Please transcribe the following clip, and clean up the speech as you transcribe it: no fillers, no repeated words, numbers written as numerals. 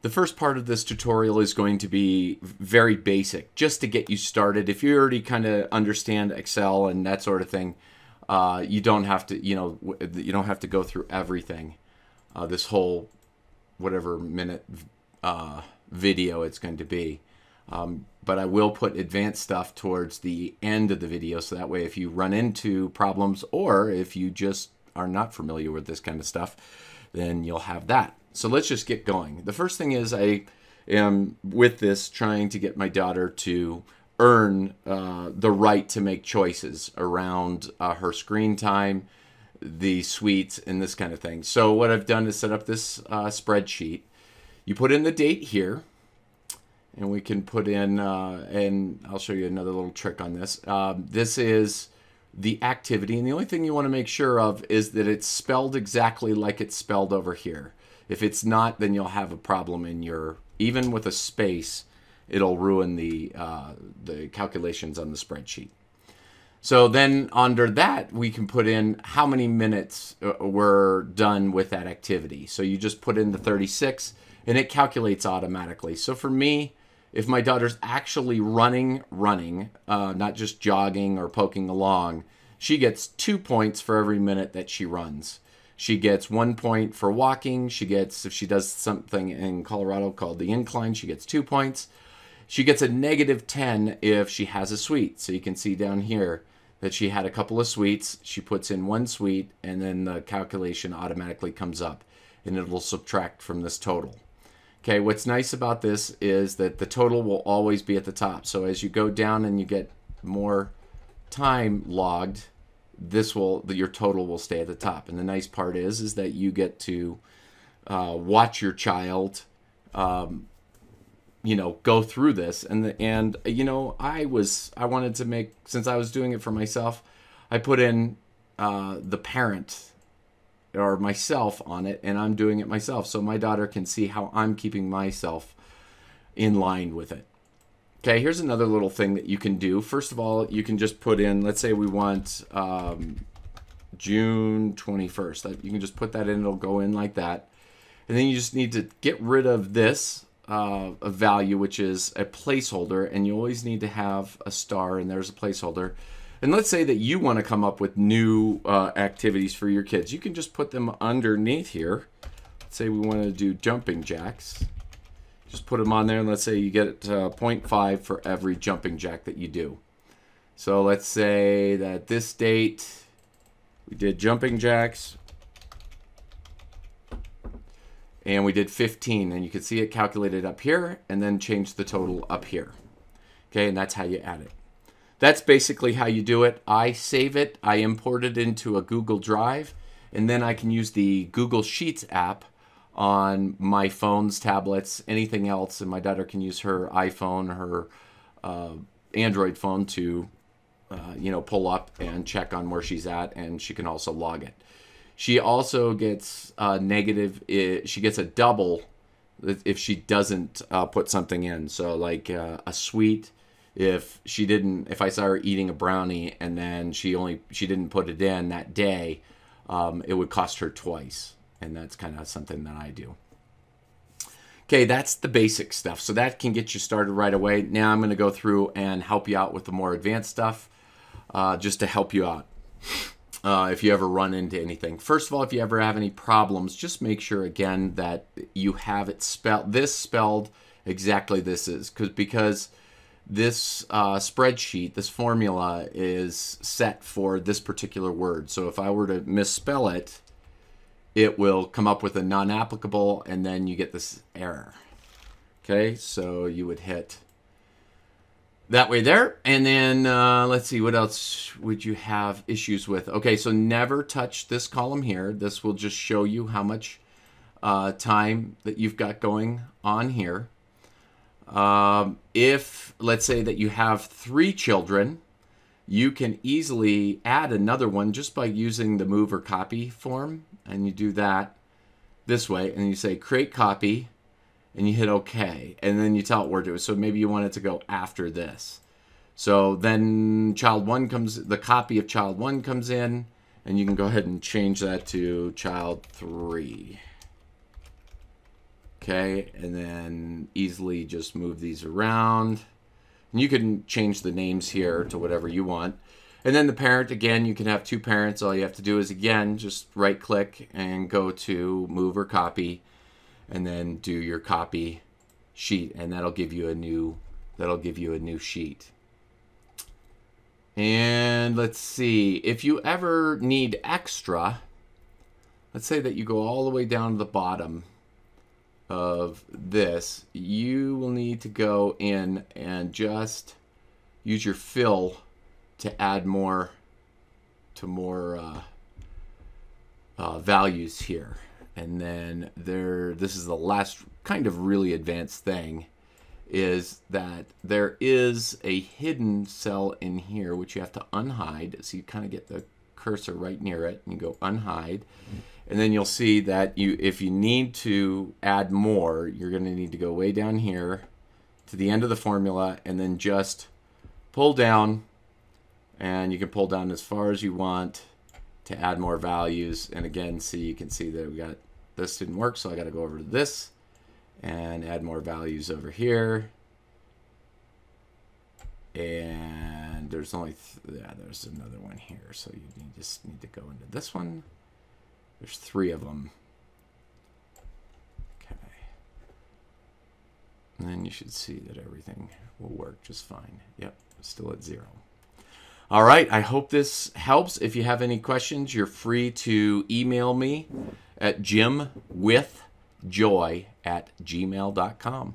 The first part of this tutorial is going to be very basic, just to get you started. If you already kind of understand Excel and that sort of thing, you don't have to, you don't have to go through everything. This whole whatever minute video it's going to be. But I will put advanced stuff towards the end of the video, so that way if you run into problems or if you just are not familiar with this kind of stuff, then you'll have that. So let's just get going. The first thing is I am with this trying to get my daughter to earn the right to make choices around her screen time, the sweets, and this kind of thing. So what I've done is set up this spreadsheet. You put in the date here, and we can put in, and I'll show you another little trick on this. This is the activity, and the only thing you want to make sure of is that it's spelled exactly like it's spelled over here. If it's not, then you'll have a problem in your, even with a space, it'll ruin the calculations on the spreadsheet. So then under that, we can put in how many minutes were done with that activity. So you just put in the 36, and it calculates automatically. So for me, if my daughter's actually running, not just jogging or poking along, she gets 2 points for every minute that she runs. She gets 1 point for walking. She gets, if she does something in Colorado called the incline, she gets 2 points. She gets a -10 if she has a sweet. So you can see down here that she had a couple of sweets. She puts in 1 sweet, and then the calculation automatically comes up, and it will subtract from this total. Okay, what's nice about this is that the total will always be at the top. So as you go down and you get more time logged, your total will stay at the top. And the nice part is that you get to watch your child, go through this. And I wanted to make, since I was doing it for myself, I put in the parent or myself on it, and I'm doing it myself, so my daughter can see how I'm keeping myself in line with it. Okay, here's another little thing that you can do. First of all, you can just put in, let's say we want June 21st. You can just put that in, it'll go in like that. And then you just need to get rid of this a value, which is a placeholder, and you always need to have a star, and there's a placeholder. And let's say that you want to come up with new activities for your kids. You can just put them underneath here. Let's say we want to do jumping jacks. Just put them on there, and let's say you get 0.5 for every jumping jack that you do. So let's say that this date we did jumping jacks, and we did 15, and you can see it calculated up here, and then change the total up here. Okay, and that's how you add it. That's basically how you do it. I save it, I import it into a Google Drive, and then I can use the Google Sheets app on my phones, tablets, anything else, and my daughter can use her iPhone, her Android phone to pull up and check on where she's at, and she can also log it. She also gets she gets a double if she doesn't put something in. So like a sweet, if I saw her eating a brownie and then she didn't put it in that day, it would cost her twice. And that's kind of something that I do. Okay, that's the basic stuff. So that can get you started right away. Now I'm going to go through and help you out with the more advanced stuff, just to help you out if you ever run into anything. First of all, if you ever have any problems, just make sure again that you have it spelled exactly because this spreadsheet, this formula is set for this particular word. So if I were to misspell it, it will come up with a non-applicable, and then you get this error. Okay, so you would hit that way there. And then let's see, what else would you have issues with? Okay, so never touch this column here. This will just show you how much time that you've got going on here. If, let's say that you have 3 children, you can easily add another one just by using the move or copy form. And you do that this way, and you say create copy, and you hit OK, and then you tell it where to. So maybe you want it to go after this. So then the copy of child 1 comes in, and you can go ahead and change that to child 3. Okay, and then easily just move these around. And you can change the names here to whatever you want. And then the parent, again, you can have two parents. All you have to do is, again, just right click and go to move or copy, and then do your copy sheet, and that'll give you a new sheet. And let's see, if you ever need extra, let's say that you go all the way down to the bottom of this, you will need to go in and just use your fill to add more values here. And then this is the last kind of really advanced thing, is that there is a hidden cell in here which you have to unhide. So you kind of get the cursor right near it and you go unhide. And then you'll see that if you need to add more, you're going to need to go way down here to the end of the formula and then just pull down, and you can pull down as far as you want to add more values. And again, you can see that we got this didn't work, so I got to go over to this and add more values over here. And there's only there's another one here, so you just need to go into this one. There's 3 of them. Okay. And then you should see that everything will work just fine. Yep, still at 0. All right, I hope this helps. If you have any questions, you're free to email me at jimwithjoy@gmail.com.